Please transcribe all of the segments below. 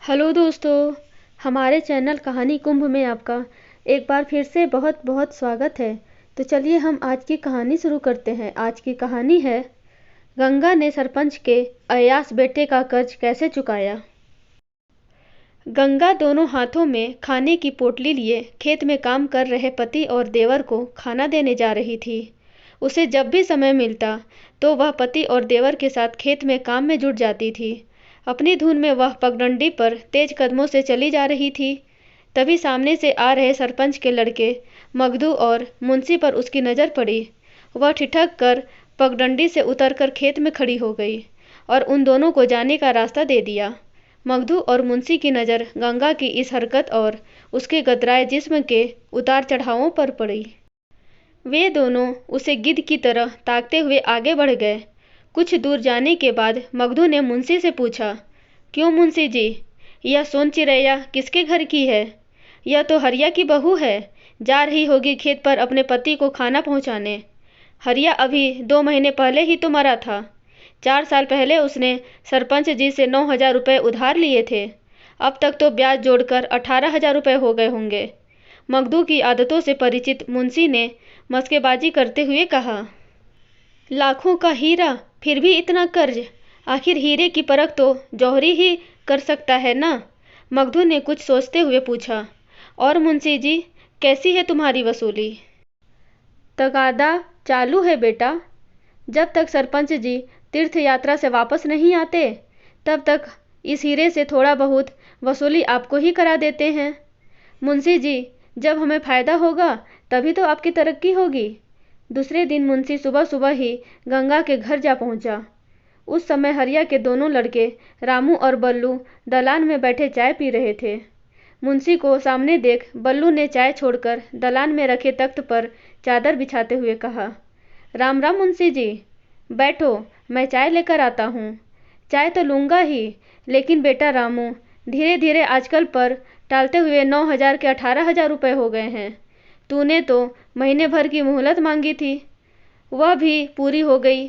Hello दोस्तों, हमारे channel कहानी कुंभ में आपका एक बार फिर से बहुत बहुत स्वागत है। तो चलिए हम आज की कहानी शुरू करते हैं। आज की कहानी है गंगा ने सरपंच के अय्याश बेटे का कर्ज कैसे चुकाया। गंगा दोनों हाथों में खाने की पोटली लिए खेत में काम कर रहे पति और देवर को खाना देने जा रही थी। उसे जब भी समय मिलता तो वह पति और देवर के साथ खेत में काम में जुट जाती थी। अपनी धुन में वह पगडंडी पर तेज कदमों से चली जा रही थी। तभी सामने से आ रहे सरपंच के लड़के मगदू और मुंशी पर उसकी नज़र पड़ी। वह ठिठक कर पगडंडी से उतरकर खेत में खड़ी हो गई और उन दोनों को जाने का रास्ता दे दिया। मगदू और मुंशी की नज़र गंगा की इस हरकत और उसके गदराए जिस्म के उतार चढ़ावों पर पड़ी। वे दोनों उसे गिद्ध की तरह ताकते हुए आगे बढ़ गए। कुछ दूर जाने के बाद मगदू ने मुंशी से पूछा, क्यों मुंशी जी, यह सोन चिड़ैया किसके घर की है? यह तो हरिया की बहू है, जा रही होगी खेत पर अपने पति को खाना पहुंचाने। हरिया अभी 2 महीने पहले ही तो मरा था। 4 साल पहले उसने सरपंच जी से 9,000 रुपये उधार लिए थे। अब तक तो ब्याज जोड़कर 18,000 रुपये हो गए होंगे। मगदू की आदतों से परिचित मुंशी ने मस्केबाजी करते हुए कहा, लाखों का हीरा फिर भी इतना कर्ज, आखिर हीरे की परख तो जौहरी ही कर सकता है ना? मगदू ने कुछ सोचते हुए पूछा, और मुंशी जी, कैसी है तुम्हारी वसूली? तगादा चालू है बेटा। जब तक सरपंच जी तीर्थ यात्रा से वापस नहीं आते तब तक इस हीरे से थोड़ा बहुत वसूली आपको ही करा देते हैं। मुंशी जी, जब हमें फ़ायदा होगा तभी तो आपकी तरक्की होगी। दूसरे दिन मुंशी सुबह सुबह ही गंगा के घर जा पहुंचा। उस समय हरिया के दोनों लड़के रामू और बल्लू दलान में बैठे चाय पी रहे थे। मुंशी को सामने देख बल्लू ने चाय छोड़कर दलान में रखे तख्त पर चादर बिछाते हुए कहा, राम राम मुंशी जी, बैठो, मैं चाय लेकर आता हूँ। चाय तो लूँगा ही, लेकिन बेटा रामू, धीरे धीरे आजकल पर टालते हुए 9,000 के 18,000 रुपये हो गए हैं। तूने तो महीने भर की मोहलत मांगी थी, वह भी पूरी हो गई।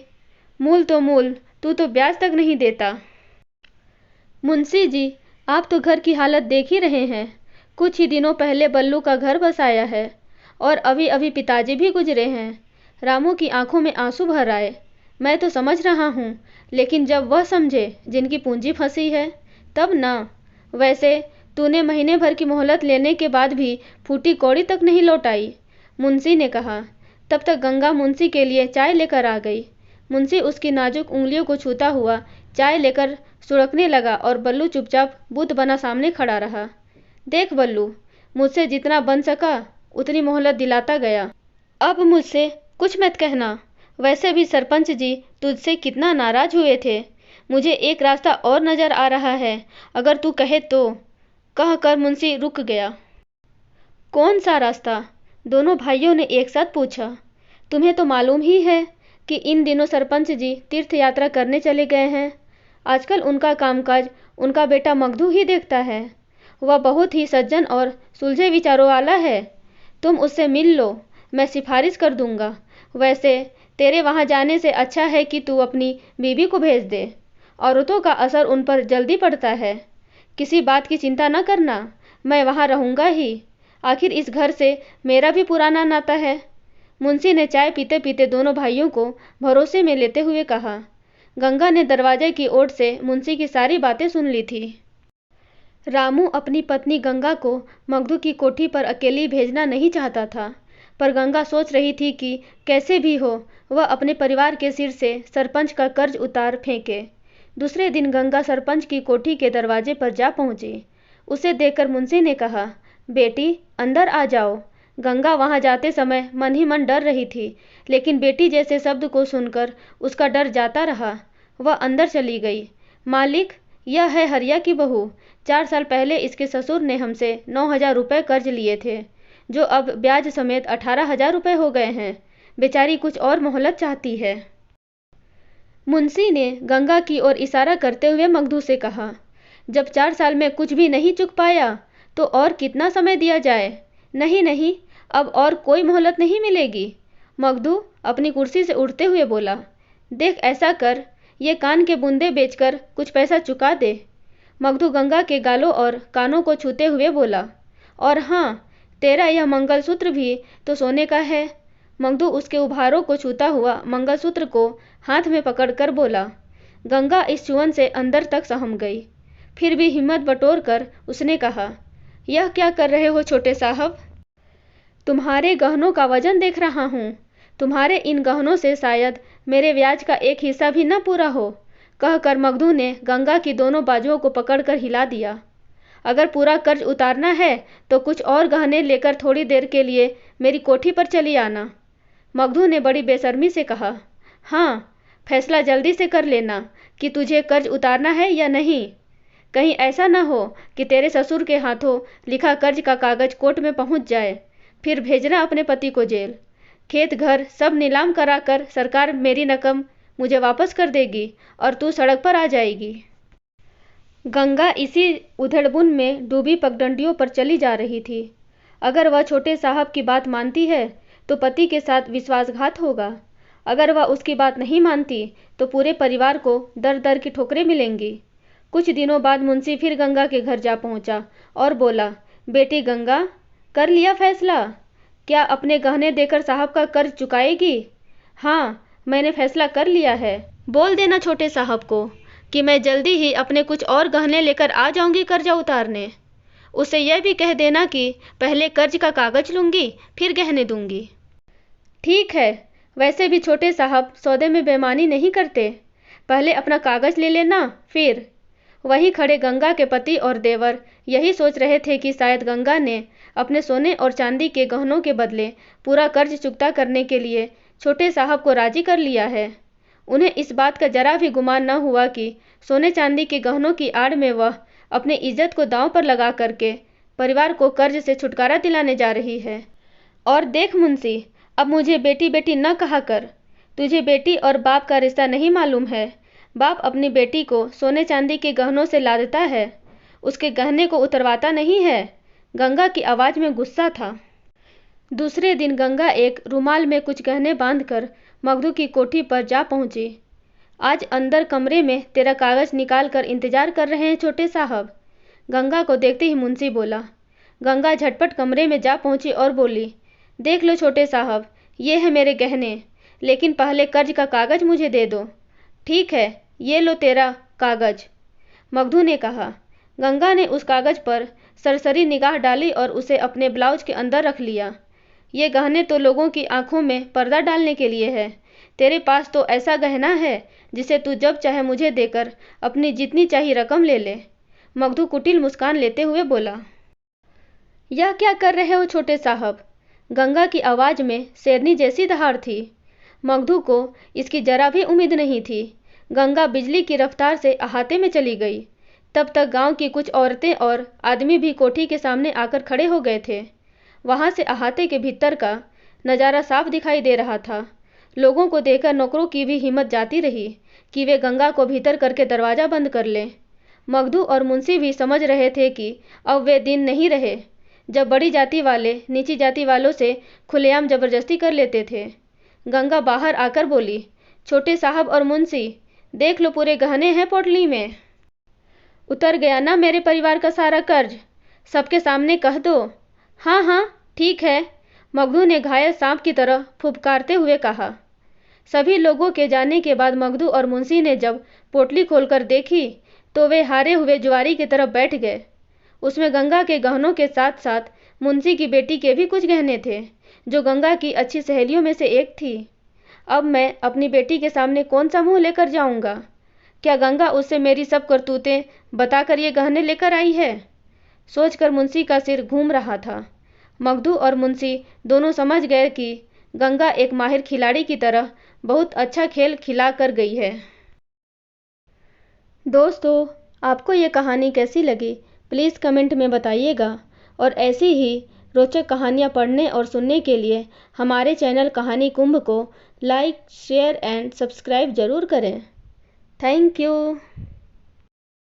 मूल तो मूल, तू तो ब्याज तक नहीं देता। मुंशी जी, आप तो घर की हालत देख ही रहे हैं। कुछ ही दिनों पहले बल्लू का घर बसाया है और अभी अभी पिताजी भी गुजरे हैं। रामू की आंखों में आंसू भर आए। मैं तो समझ रहा हूँ, लेकिन जब वह समझे जिनकी पूंजी फंसी है तब ना। वैसे तूने महीने भर की मोहलत लेने के बाद भी फूटी कौड़ी तक नहीं लौटाई, मुंशी ने कहा। तब तक गंगा मुंशी के लिए चाय लेकर आ गई। मुंशी उसकी नाजुक उंगलियों को छूता हुआ चाय लेकर सुड़कने लगा और बल्लू चुपचाप बुत बना सामने खड़ा रहा। देख बल्लू, मुझसे जितना बन सका उतनी मोहलत दिलाता गया। अब मुझसे कुछ मत कहना। वैसे भी सरपंच जी तुझसे कितना नाराज हुए थे। मुझे एक रास्ता और नज़र आ रहा है, अगर तू कहे तो। कहकर मुंशी रुक गया। कौन सा रास्ता? दोनों भाइयों ने एक साथ पूछा। तुम्हें तो मालूम ही है कि इन दिनों सरपंच जी तीर्थ यात्रा करने चले गए हैं। आजकल उनका कामकाज उनका बेटा मगदू ही देखता है। वह बहुत ही सज्जन और सुलझे विचारों वाला है। तुम उससे मिल लो, मैं सिफारिश कर दूंगा। वैसे तेरे वहाँ जाने से अच्छा है कि तू अपनी बीवी को भेज दे। औरतों का असर उन पर जल्दी पड़ता है। किसी बात की चिंता न करना, मैं वहाँ रहूँगा ही। आखिर इस घर से मेरा भी पुराना नाता है। मुंशी ने चाय पीते पीते दोनों भाइयों को भरोसे में लेते हुए कहा। गंगा ने दरवाजे की ओर से मुंशी की सारी बातें सुन ली थी। रामू अपनी पत्नी गंगा को मगदू की कोठी पर अकेली भेजना नहीं चाहता था, पर गंगा सोच रही थी कि कैसे भी हो वह अपने परिवार के सिर से सरपंच का कर्ज उतार फेंके। दूसरे दिन गंगा सरपंच की कोठी के दरवाजे पर जा पहुंची। उसे देखकर मुंशी ने कहा, बेटी अंदर आ जाओ। गंगा वहां जाते समय मन ही मन डर रही थी, लेकिन बेटी जैसे शब्द को सुनकर उसका डर जाता रहा। वह अंदर चली गई। मालिक, यह है हरिया की बहू। 4 साल पहले इसके ससुर ने हमसे 9,000 रुपये कर्ज लिए थे, जो अब ब्याज समेत 18,000 रुपये हो गए हैं। बेचारी कुछ और मोहलत चाहती है। मुंशी ने गंगा की ओर इशारा करते हुए मगदू से कहा, जब 4 साल में कुछ भी नहीं चुक पाया तो और कितना समय दिया जाए? नहीं नहीं, अब और कोई मोहलत नहीं मिलेगी। मगदू अपनी कुर्सी से उठते हुए बोला, देख ऐसा कर, ये कान के बूंदे बेचकर कुछ पैसा चुका दे। मगधु गंगा के गालों और कानों को छूते हुए बोला, और हाँ, तेरा यह मंगलसूत्र भी तो सोने का है। मगधु उसके उभारों को छूता हुआ मंगलसूत्र को हाथ में पकड़कर बोला। गंगा इस छुअन से अंदर तक सहम गई। फिर भी हिम्मत बटोर कर उसने कहा, यह क्या कर रहे हो छोटे साहब? तुम्हारे गहनों का वजन देख रहा हूँ। तुम्हारे इन गहनों से शायद मेरे ब्याज का एक हिस्सा भी न पूरा हो। कहकर मगधु ने गंगा की दोनों बाजुओं को पकड़कर हिला दिया। अगर पूरा कर्ज उतारना है तो कुछ और गहने लेकर थोड़ी देर के लिए मेरी कोठी पर चली आना। मगधु ने बड़ी बेशर्मी से कहा, हाँ, फैसला जल्दी से कर लेना कि तुझे कर्ज उतारना है या नहीं। कहीं ऐसा न हो कि तेरे ससुर के हाथों लिखा कर्ज का कागज कोर्ट में पहुंच जाए, फिर भेजना अपने पति को जेल। खेत घर सब नीलाम कराकर सरकार मेरी रकम मुझे वापस कर देगी और तू सड़क पर आ जाएगी। गंगा इसी उधेड़बुन में डूबी पगडंडियों पर चली जा रही थी। अगर वह छोटे साहब की बात मानती है तो पति के साथ विश्वासघात होगा। अगर वह उसकी बात नहीं मानती तो पूरे परिवार को दर दर की ठोकरें मिलेंगी। कुछ दिनों बाद मुंशी फिर गंगा के घर जा पहुंचा और बोला, बेटी गंगा, कर लिया फैसला? क्या अपने गहने देकर साहब का कर्ज चुकाएगी? हाँ, मैंने फैसला कर लिया है। बोल देना छोटे साहब को कि मैं जल्दी ही अपने कुछ और गहने लेकर आ जाऊंगी कर्जा उतारने। उसे यह भी कह देना कि पहले कर्ज का कागज लूंगी, फिर गहने दूंगी। ठीक है, वैसे भी छोटे साहब सौदे में बेईमानी नहीं करते। पहले अपना कागज ले लेना, फिर। वहीं खड़े गंगा के पति और देवर यही सोच रहे थे कि शायद गंगा ने अपने सोने और चांदी के गहनों के बदले पूरा कर्ज चुकता करने के लिए छोटे साहब को राजी कर लिया है। उन्हें इस बात का जरा भी गुमान न हुआ कि सोने चांदी के गहनों की आड़ में वह अपनी इज्जत को दांव पर लगा करके परिवार को कर्ज से छुटकारा दिलाने जा रही है। और देख मुंशी, अब मुझे बेटी बेटी न कहा कर। तुझे बेटी और बाप का रिश्ता नहीं मालूम है। बाप अपनी बेटी को सोने चांदी के गहनों से लादता है, उसके गहने को उतरवाता नहीं है। गंगा की आवाज में गुस्सा था। दूसरे दिन गंगा एक रुमाल में कुछ गहने बांधकर मगधु की कोठी पर जा पहुंची। आज अंदर कमरे में तेरा कागज निकाल कर इंतजार कर रहे हैं छोटे साहब। गंगा को देखते ही मुंशी बोला। गंगा झटपट कमरे में जा पहुंची और बोली, देख लो छोटे साहब, ये है मेरे गहने, लेकिन पहले कर्ज का कागज मुझे दे दो। ठीक है, ये लो तेरा कागज, मगधु ने कहा। गंगा ने उस कागज पर सरसरी निगाह डाली और उसे अपने ब्लाउज के अंदर रख लिया। ये गहने तो लोगों की आंखों में पर्दा डालने के लिए है। तेरे पास तो ऐसा गहना है जिसे तू जब चाहे मुझे देकर अपनी जितनी चाहिए रकम ले ले। मगधु कुटिल मुस्कान लेते हुए बोला। यह क्या कर रहे हो छोटे साहब? गंगा की आवाज में शेरनी जैसी दहाड़ थी। मगधु को इसकी जरा भी उम्मीद नहीं थी। गंगा बिजली की रफ्तार से अहाते में चली गई। तब तक गांव की कुछ औरतें और आदमी भी कोठी के सामने आकर खड़े हो गए थे। वहां से अहाते के भीतर का नज़ारा साफ दिखाई दे रहा था। लोगों को देखकर नौकरों की भी हिम्मत जाती रही कि वे गंगा को भीतर करके दरवाज़ा बंद कर लें। मगधु और मुंशी भी समझ रहे थे कि अब वे दिन नहीं रहे जब बड़ी जाति वाले नीची जाति वालों से खुलेआम जबरदस्ती कर लेते थे। गंगा बाहर आकर बोली, छोटे साहब और मुंशी, देख लो पूरे गहने हैं पोटली में। उतर गया ना मेरे परिवार का सारा कर्ज? सबके सामने कह दो। हाँ हाँ, ठीक है, मगधु ने घायल सांप की तरह फुफकारते हुए कहा। सभी लोगों के जाने के बाद मगधु और मुंशी ने जब पोटली खोलकर देखी तो वे हारे हुए जुआरी की तरफ बैठ गए। उसमें गंगा के गहनों के साथ साथ मुंशी की बेटी के भी कुछ गहने थे, जो गंगा की अच्छी सहेलियों में से एक थी। अब मैं अपनी बेटी के सामने कौन सा मुंह लेकर जाऊंगा? क्या गंगा उससे मेरी सब करतूतें बताकर ये गहने लेकर आई है? सोचकर मुंशी का सिर घूम रहा था। मगधु और मुंशी दोनों समझ गए कि गंगा एक माहिर खिलाड़ी की तरह बहुत अच्छा खेल खिला कर गई है। दोस्तों, आपको ये कहानी कैसी लगी प्लीज़ कमेंट में बताइएगा, और ऐसी ही रोचक कहानियाँ पढ़ने और सुनने के लिए हमारे चैनल कहानी कुंभ को लाइक, शेयर एंड सब्सक्राइब ज़रूर करें। Thank you.